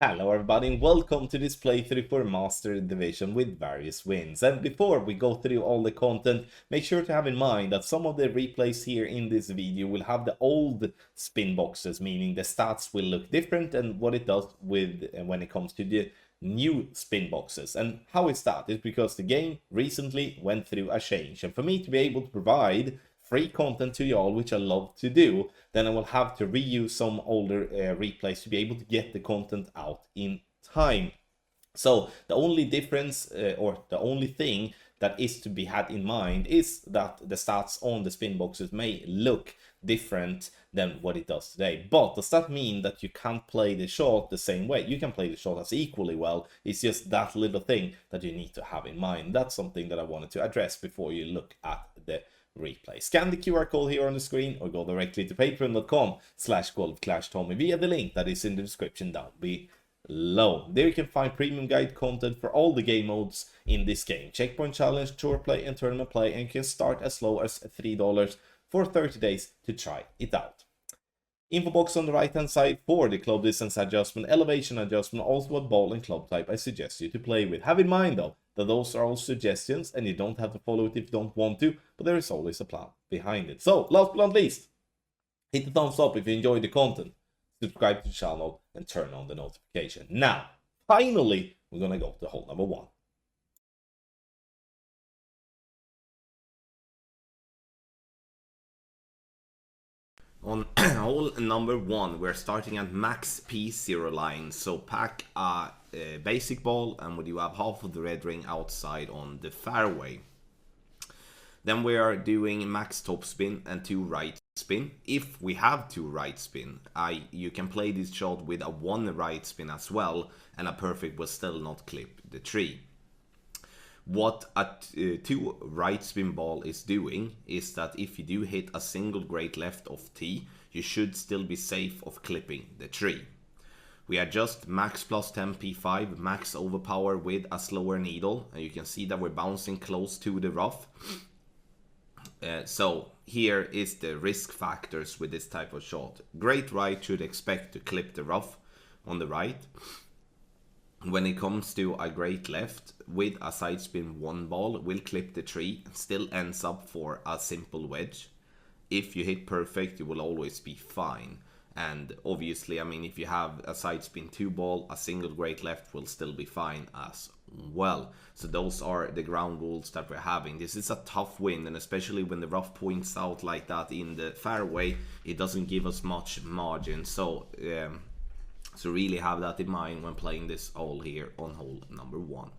Hello everybody and welcome to this playthrough for Master Division with various wins. And before we go through all the content, make sure to have in mind that some of the replays here in this video will have the old spin boxes, meaning the stats will look different and what it does with when it comes to the new spin boxes. And how is that? It's because the game recently went through a change, and for me to be able to provide free content to y'all, which I love to do, then I will have to reuse some older replays to be able to get the content out in time. So the only difference or the only thing that is to be had in mind is that the stats on the spin boxes may look different than what it does today. But does that mean that you can't play the shot the same way? You can play the shot as equally well. It's just that little thing that you need to have in mind. That's something that I wanted to address before you look at the replay. Scan the QR code here on the screen or go directly to patreon.com/golfclashtommy via the link that is in the description down below. There you can find premium guide content for all the game modes in this game. Checkpoint challenge, tour play and tournament play, and you can start as low as $3 for 30 days to try it out. Info box on the right hand side for the club distance adjustment, elevation adjustment, also what ball and club type I suggest you to play with. Have in mind though that those are all suggestions and you don't have to follow it if you don't want to, but there is always a plan behind it. So last but not least, hit the thumbs up if you enjoyed the content, subscribe to the channel and turn on the notification. Now, finally, we're gonna go to hole number 1. On hole number 1, we're starting at max P0 line. So pack a basic ball and we do have half of the red ring outside on the fairway. Then we are doing max top spin and 2 right spin. If we have 2 right spin, you can play this shot with a 1 right spin as well, and a perfect will still not clip the tree. What a 2 right spin ball is doing is that if you do hit a single great left off tee, you should still be safe of clipping the tree. We adjust max plus 10 P5, max overpower with a slower needle, and you can see that we're bouncing close to the rough. So here is the risk factors with this type of shot. Great right should expect to clip the rough on the right. When it comes to a great left, with a side spin 1 ball, will clip the tree and still ends up for a simple wedge. If you hit perfect, you will always be fine. And obviously, I mean, if you have a side spin 2 ball, a single great left will still be fine as well. So those are the ground rules that we're having. This is a tough win, and especially when the rough points out like that in the fairway, it doesn't give us much margin. So really have that in mind when playing this hole here on hole number 1.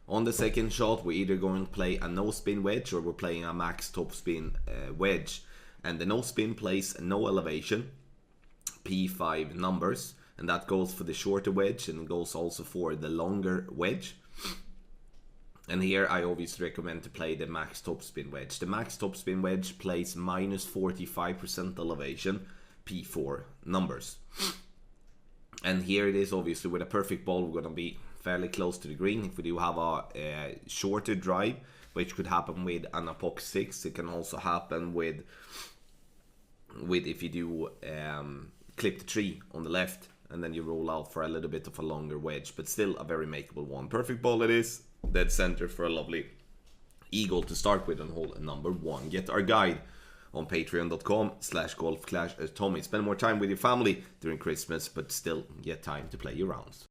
On the second shot, we're either going to play a no spin wedge or we're playing a max top spin wedge. And the no spin plays no elevation, P5 numbers, and that goes for the shorter wedge and it goes also for the longer wedge. And here I obviously recommend to play the max top spin wedge. The max top spin wedge plays minus 45% elevation, P4 numbers. And here it is, obviously with a perfect ball we're going to be fairly close to the green. If we do have a shorter drive, which could happen with an epoch 6, it can also happen with if you do clip the tree on the left and then you roll out for a little bit of a longer wedge, but still a very makeable one. Perfect ball it is, dead center for a lovely eagle to start with on hole number 1. Get our guide on patreon.com/golfclashtommy. Spend more time with your family during Christmas, but still get time to play your rounds.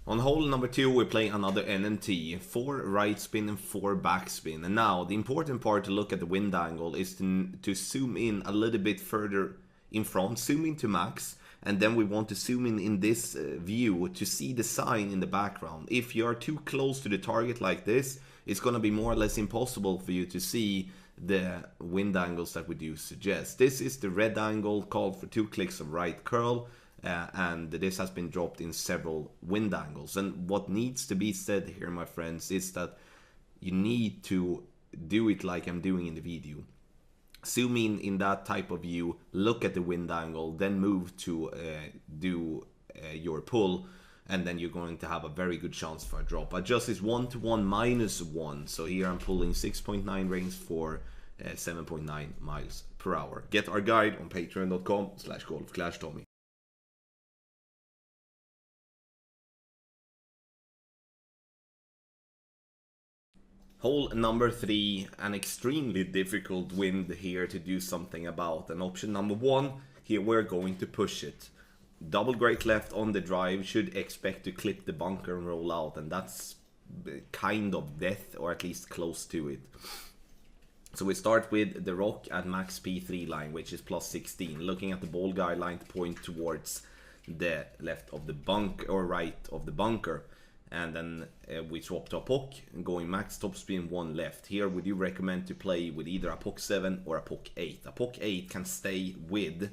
On hole number 2, we're playing another NNT, 4 right spin and 4 back spin. And now the important part to look at the wind angle is to zoom in a little bit further in front, zoom into max, and then we want to zoom in this view to see the sign in the background. If you are too close to the target like this, it's going to be more or less impossible for you to see the wind angles that we do suggest. This is the red angle called for 2 clicks of right curl. And this has been dropped in several wind angles. And what needs to be said here, my friends, is that you need to do it like I'm doing in the video. Zoom in that type of view, look at the wind angle, then move to do your pull and then you're going to have a very good chance for a drop. Adjust is 1-to-1 -1, so here I'm pulling 6.9 rings for 7.9 miles per hour. Get our guide on patreon.com/golfclashtommy. Hole number 3, an extremely difficult wind here to do something about. And option number 1, here we're going to push it. Double great left on the drive, should expect to clip the bunker and roll out, and that's kind of death, or at least close to it. So we start with the rock at max P3 line, which is plus 16. Looking at the ball guideline to point towards the left of the bunker, or right of the bunker. And then we swap to a puck, going max topspin 1 left. Here we do recommend to play with either a puck 7 or a puck 8. A puck 8 can stay with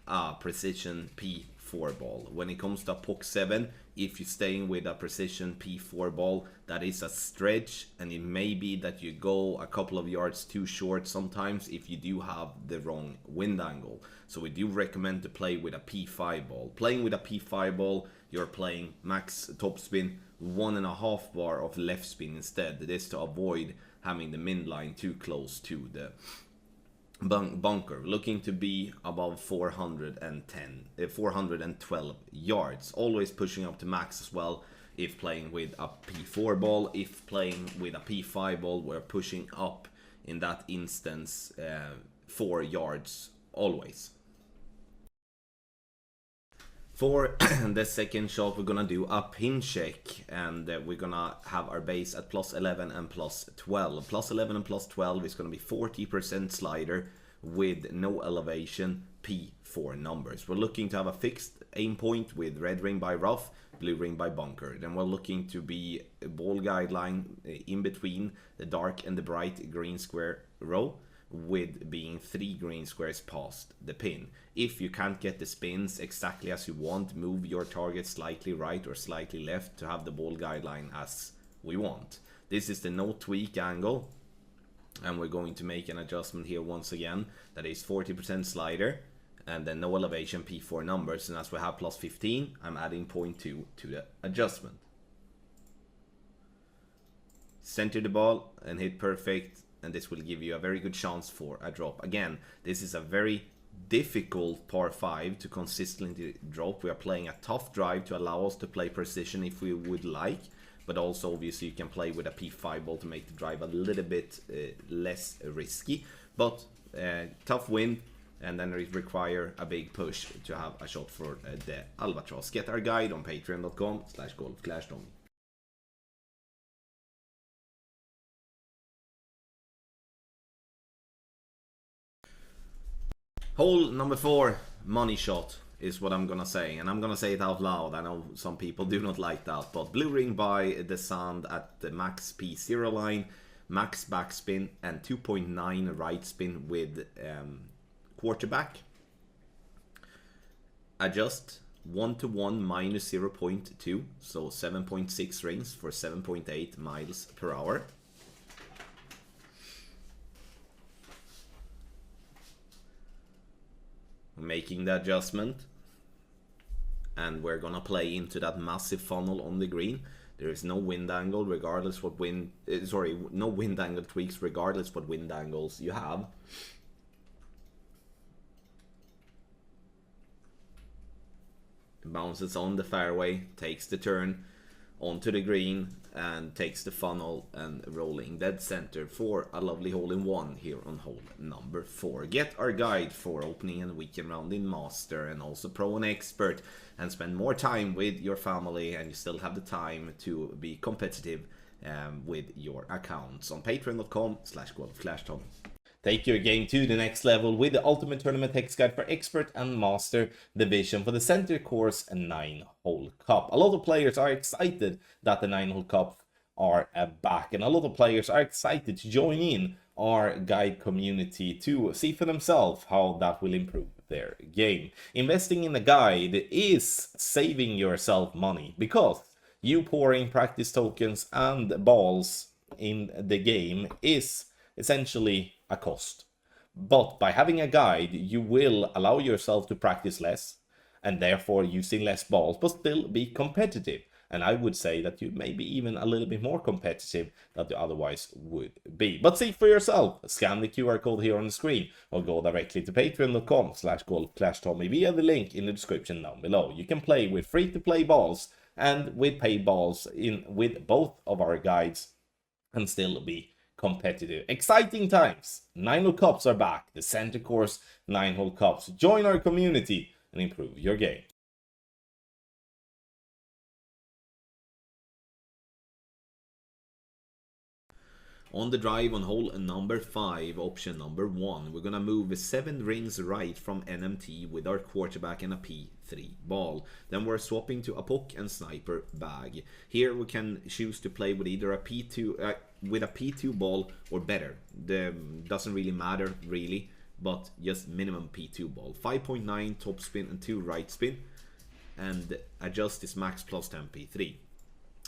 a precision P4 ball. When it comes to a puck 7, if you're staying with a precision P4 ball, that is a stretch, and it may be that you go a couple of yards too short sometimes if you do have the wrong wind angle. So we do recommend to play with a P5 ball. Playing with a P5 ball, you're playing max topspin 1.5 bar of left spin instead. This to avoid having the min line too close to the bunker. Looking to be above 412 yards. Always pushing up to max as well if playing with a P4 ball. If playing with a P5 ball, we're pushing up in that instance 4 yards always. For the second shot, we're gonna do a pin check, and we're gonna have our base at plus 11 and plus 12. Plus 11 and plus 12 is gonna be 40% slider with no elevation, P4 numbers. We're looking to have a fixed aim point with red ring by rough, blue ring by bunker. Then we're looking to be a ball guideline in between the dark and the bright green square row, with being 3 green squares past the pin. If you can't get the spins exactly as you want, move your target slightly right or slightly left to have the ball guideline as we want. This is the no tweak angle, and we're going to make an adjustment here once again. That is 40% slider and then no elevation, P4 numbers, and as we have plus 15, I'm adding 0.2 to the adjustment. Center the ball and hit perfect, and this will give you a very good chance for a drop. Again, this is a very difficult par 5 to consistently drop. We are playing a tough drive to allow us to play precision if we would like, but also obviously you can play with a P5 ball to make the drive a little bit less risky. But tough wind, and then it require a big push to have a shot for the Albatross. Get our guide on patreon.com/golfclashtommy. Hole number 4, money shot, is what I'm gonna say, and I'm gonna say it out loud. I know some people do not like that, but blue ring by the sand at the max P0 line, max backspin, and 2.9 right spin with quarterback. Adjust 1-to-1 minus 0.2, so 7.6 rings for 7.8 miles per hour. Making the adjustment, and we're gonna play into that massive funnel on the green. There is no wind angle regardless what wind no wind angle tweaks regardless what wind angles you have. It bounces on the fairway, takes the turn onto the green, and takes the funnel and rolling dead center for a lovely hole-in-one here on hole number 4. Get our guide for opening and weekend round in Master, and also Pro and Expert, and spend more time with your family, and you still have the time to be competitive with your accounts on patreon.com/golfclashtommy. Take your game to the next level with the Ultimate Tournament Text Guide for Expert and Master Division for the Center Course 9-Hole Cup. A lot of players are excited that the 9-Hole Cup are back, and a lot of players are excited to join in our guide community to see for themselves how that will improve their game. Investing in a guide is saving yourself money, because you pouring practice tokens and balls in the game is essentially a cost. But by having a guide, you will allow yourself to practice less, and therefore using less balls, but still be competitive. And I would say that you may be even a little bit more competitive than you otherwise would be. But see for yourself. Scan the QR code here on the screen or go directly to patreon.com/golfclashtommy via the link in the description down below. You can play with free-to-play balls and with paid balls with both of our guides and still be competitive. Exciting times. 9-hole cups are back. The Center Course 9-hole cups. Join our community and improve your game. On the drive on hole number 5, option number 1, we're gonna move 7 rings right from NMT with our quarterback and a P3 ball. Then we're swapping to a puck and sniper bag. Here we can choose to play with either a P2 ball or better. Doesn't really matter really, but just minimum P2 ball. 5.9 top spin and 2 right spin, and adjust this max plus 10 P3.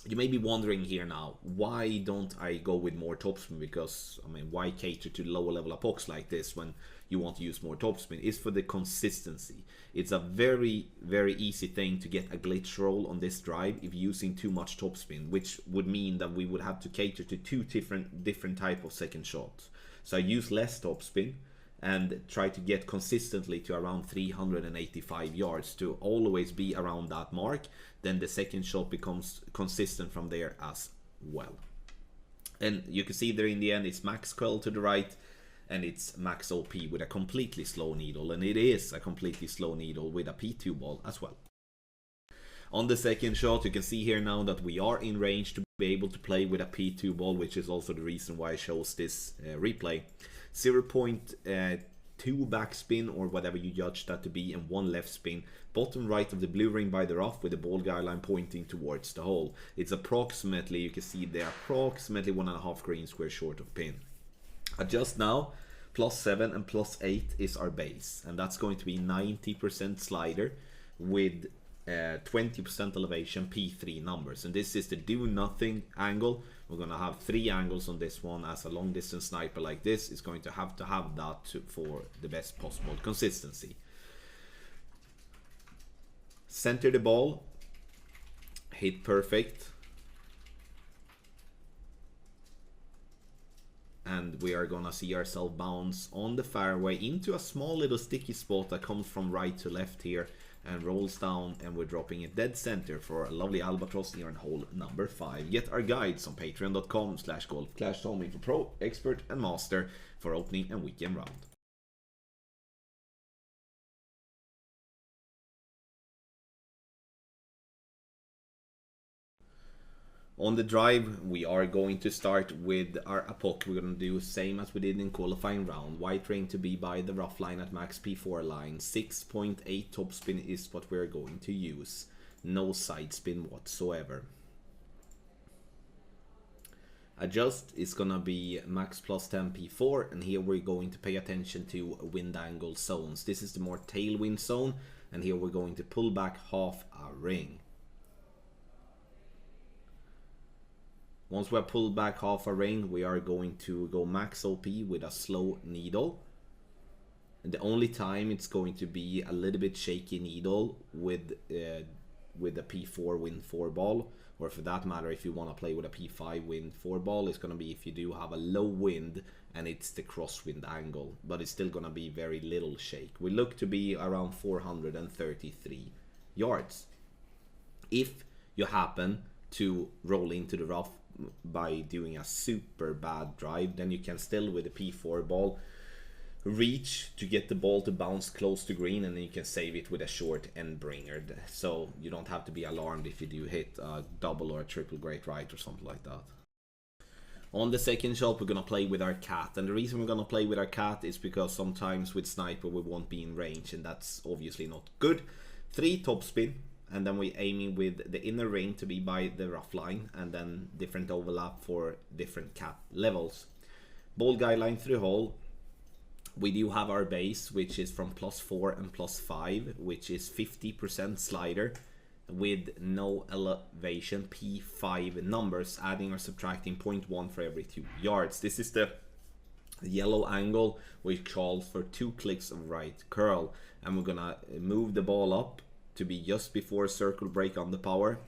You may be wondering here now, why don't I go with more topspin? Because, I mean, why cater to lower level pucks like this when you want to use more topspin? It's for the consistency. It's a very, very easy thing to get a glitch roll on this drive if using too much topspin, which would mean that we would have to cater to two different type of second shots. So I use less topspin and try to get consistently to around 385 yards to always be around that mark. Then the second shot becomes consistent from there as well. And you can see there in the end it's max curl to the right and it's max OP with a completely slow needle, and it is a completely slow needle with a P2 ball as well. On the second shot, you can see here now that we are in range to be able to play with a P2 ball, which is also the reason why I chose this replay. 0.2 backspin or whatever you judge that to be, and 1 left spin, bottom right of the blue ring by the rough with the ball guideline pointing towards the hole. It's approximately, you can see there, approximately 1.5 green square short of pin. Adjust now, +7 and +8 is our base, and that's going to be 90% slider with 20% elevation, P3 numbers, and this is the do nothing angle. We're gonna have 3 angles on this one. As a long distance sniper like this is going to have that for the best possible consistency. Center the ball, hit perfect, and we are gonna see ourselves bounce on the fairway into a small little sticky spot that comes from right to left here and rolls down, and we're dropping it dead center for a lovely albatross here in hole number 5. Get our guides on patreon.com/golfclashtommy for pro, expert and master for opening and weekend round. On the drive, we are going to start with our puck. We're going to do the same as we did in qualifying round. White ring to be by the rough line at max P4 line. 6.8 top spin is what we're going to use. No side spin whatsoever. Adjust is going to be max +10 P4, and here we're going to pay attention to wind angle zones. This is the more tailwind zone, and here we're going to pull back half a ring. Once we have pulled back half a ring, we are going to go max OP with a slow needle. And the only time it's going to be a little bit shaky needle with a P4 wind 4 ball, or for that matter, if you want to play with a P5 wind 4 ball, it's going to be if you do have a low wind and it's the crosswind angle, but it's still going to be very little shake. We look to be around 433 yards. If you happen to roll into the rough by doing a super bad drive, then you can still with a P4 ball reach to get the ball to bounce close to green, and then you can save it with a short end bringer, so you don't have to be alarmed if you do hit a double or a triple great right or something like that. On the second shot, we're gonna play with our cat, and the reason we're gonna play with our cat is because sometimes with sniper we won't be in range, and that's obviously not good. 3 topspin, and then we're aiming with the inner ring to be by the rough line, and then different overlap for different cat levels. Ball guideline through hole. We do have our base, which is from +4 and +5, which is 50% slider with no elevation, P5 numbers, adding or subtracting 0.1 for every 2 yards. This is the yellow angle, which calls for 2 clicks of right curl, and we're gonna move the ball up to be just before circle break on the power,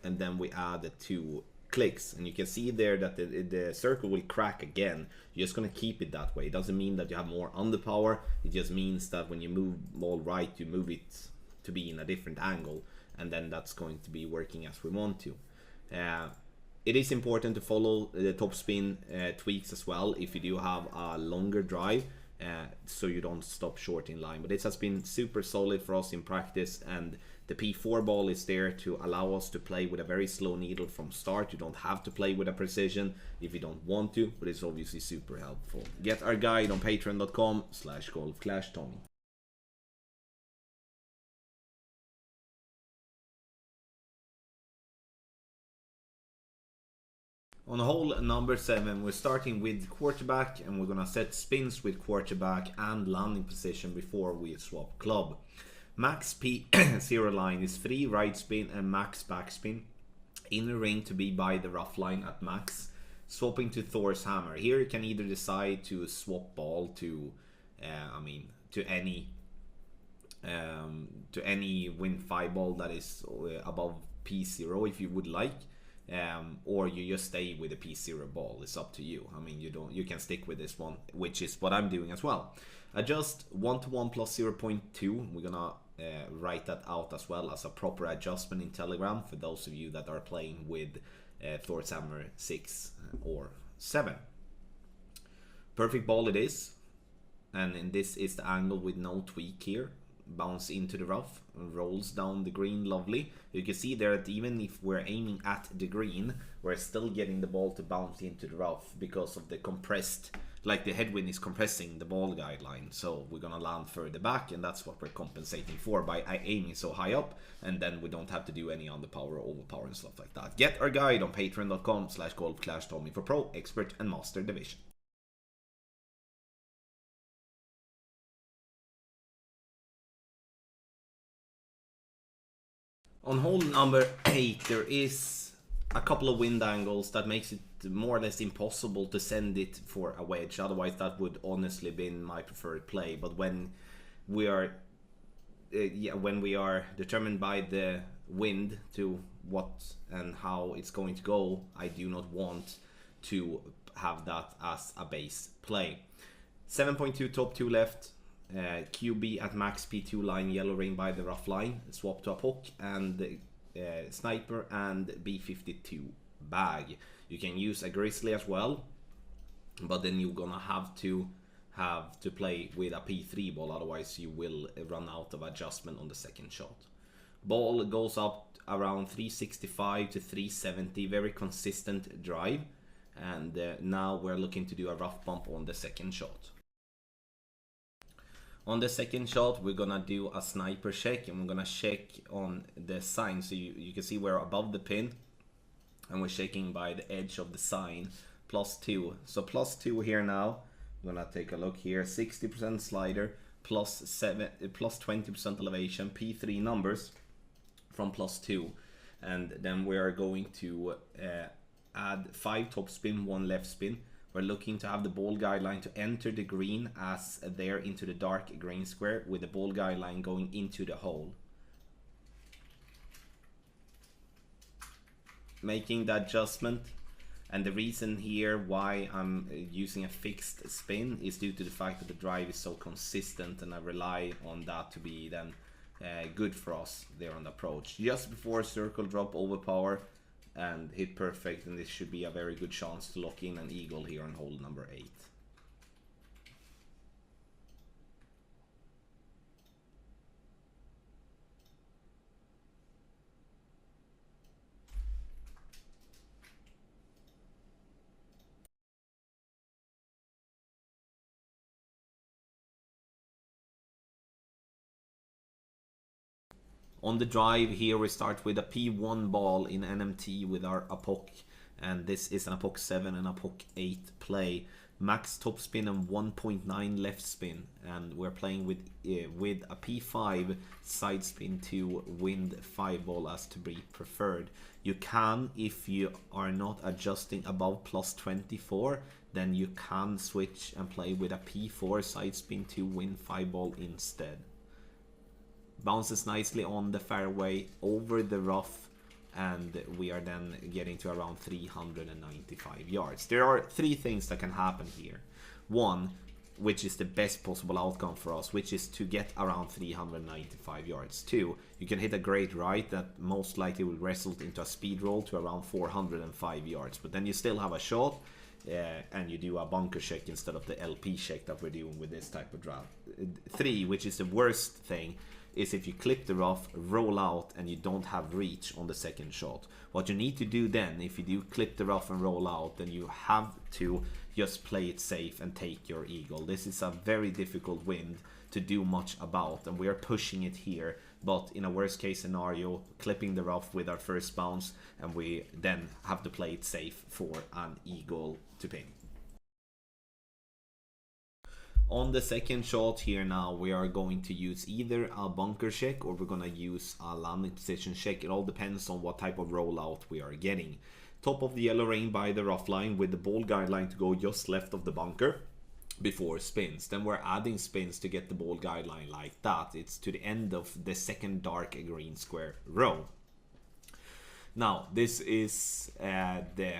and then we add the 2 clicks, and you can see there that the circle will crack again. You're just gonna keep it that way. It doesn't mean that you have more underpower, it just means that when you move ball right, you move it to be in a different angle, and then that's going to be working as we want to. It is important to follow the topspin tweaks as well if you do have a longer drive, so you don't stop short in line. But this has been super solid for us in practice, and the P4 ball is there to allow us to play with a very slow needle from start. You don't have to play with a precision if you don't want to, but it's obviously super helpful. Get our guide on patreon.com/golfclashtommy. On hole number 7, we're starting with quarterback, and we're gonna set spins with quarterback and landing position before we swap club. Max P0 line is free right spin and max backspin. Inner ring to be by the rough line at max. Swapping to Thor's hammer. Here you can either decide to swap ball to, to any win 5 ball that is above P0 if you would like. Or you just stay with a P0 ball. It's up to you. I mean, you can stick with this one, which is what I'm doing as well. Adjust 1-to-1 plus 0.2. We're gonna write that out as well as a proper adjustment in Telegram for those of you that are playing with Thor's hammer 6 or 7. Perfect ball it is, and this is the angle with no tweak here. Bounce into the rough, rolls down the green, lovely. You can see there that even if we're aiming at the green, we're still getting the ball to bounce into the rough because of the compressed, like the headwind is compressing the ball guideline. So we're gonna land further back, and that's what we're compensating for by aiming so high up, and then we don't have to do any underpower or overpower and stuff like that. Get our guide on patreon.com/golfclashtommy for pro, expert and master division. On hole number 8, there is a couple of wind angles that makes it more or less impossible to send it for a wedge. Otherwise, that would honestly been my preferred play. But when we are determined by the wind to what and how it's going to go, I do not want to have that as a base play. 7.2 top 2 left. QB at max P2 line, yellow ring by the rough line, swap to a poke and sniper and B52 bag. You can use a grizzly as well, but then you're gonna have to play with a P3 ball, otherwise you will run out of adjustment on the second shot. Ball goes up around 365 to 370, very consistent drive, and now we're looking to do a rough bump on the second shot. On the second shot, we're gonna do a sniper check, and we're gonna check on the sign. So you can see we're above the pin, and we're checking by the edge of the sign, +2. So +2 here now. I'm gonna take a look here. 60% slider, +20% elevation, P3 numbers from +2, and then we are going to add 5 top spin, 1 left spin. We're looking to have the ball guideline to enter the green as there into the dark green square, with the ball guideline going into the hole. Making that adjustment, and the reason here why I'm using a fixed spin is due to the fact that the drive is so consistent, and I rely on that to be then good for us there on the approach. Just before circle drop, overpower and hit perfect, and this should be a very good chance to lock in an eagle here on hole number 8. On the drive here, we start with a P1 ball in NMT with our APOC, and this is an APOC 7 and APOC 8 play. Max top spin and 1.9 left spin, and we're playing with a P5 side spin to wind 5 ball as to be preferred. You can, if you are not adjusting above +24, then you can switch and play with a P4 side spin to wind 5 ball instead. bounces nicely on the fairway over the rough, and we are then getting to around 395 yards. There are three things that can happen here. One, which is the best possible outcome for us, which is to get around 395 yards. Two, you can hit a great right that most likely will result into a speed roll to around 405 yards, but then you still have a shot, and you do a bunker check instead of the LP check that we're doing with this type of draft. Three, which is the worst thing, is if you clip the rough, roll out, and you don't have reach on the second shot. What you need to do then, if you do clip the rough and roll out, then you have to just play it safe and take your eagle. This is a very difficult wind to do much about, and we are pushing it here, but in a worst case scenario, clipping the rough with our first bounce, and we then have to play it safe for an eagle to pin. On the second shot here now, we are going to use either a bunker check or we're going to use a landing position check. It all depends on what type of rollout we are getting. Top of the yellow ring by the rough line with the ball guideline to go just left of the bunker before spins. Then we're adding spins to get the ball guideline like that. It's to the end of the second dark green square row. Now this is the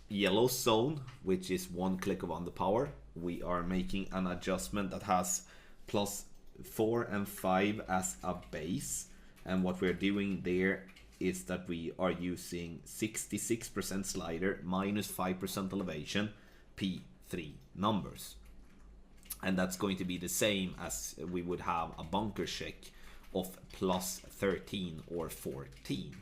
yellow zone, which is one click of underpower. We are making an adjustment that has +4 and 5 as a base, and what we're doing there is that we are using 66% slider minus 5% elevation, P3 numbers, and that's going to be the same as we would have a bunker check of +13 or 14.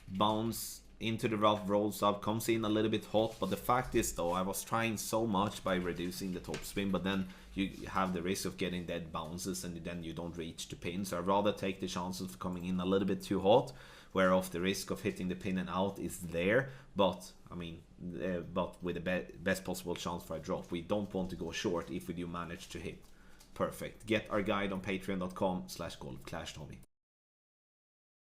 Bounce into the rough, rolls up, comes in a little bit hot, but the fact is though, I was trying so much by reducing the top spin, but then you have the risk of getting dead bounces and then you don't reach the pin. So I'd rather take the chances of coming in a little bit too hot, whereof the risk of hitting the pin and out is there, but I mean, but with the best possible chance for a drop. We don't want to go short if we do manage to hit. Perfect. Get our guide on patreon.com/golfclashtommy.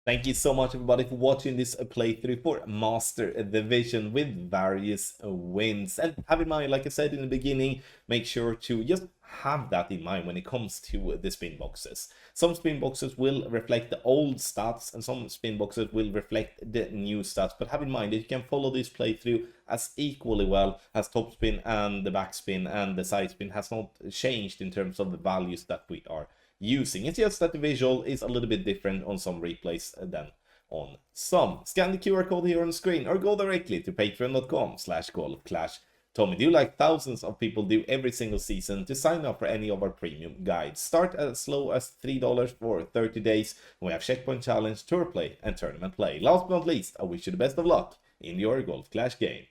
Thank you so much everybody for watching this playthrough for Master Division with various wins. And have in mind, like I said in the beginning, make sure to just have that in mind when it comes to the spin boxes. Some spin boxes will reflect the old stats and some spin boxes will reflect the new stats. But have in mind that you can follow this playthrough as equally well as top spin, and the back spin and the side spin has not changed in terms of the values that we are using. It's just that the visual is a little bit different on some replays than on some. Scan the QR code here on the screen or go directly to patreon.com/golfclashtommy. Do like thousands of people do every single season to sign up for any of our premium guides. Start as low as $3 for 30 days. We have Checkpoint Challenge, Tour Play and Tournament Play. Last but not least, I wish you the best of luck in your Golf Clash game.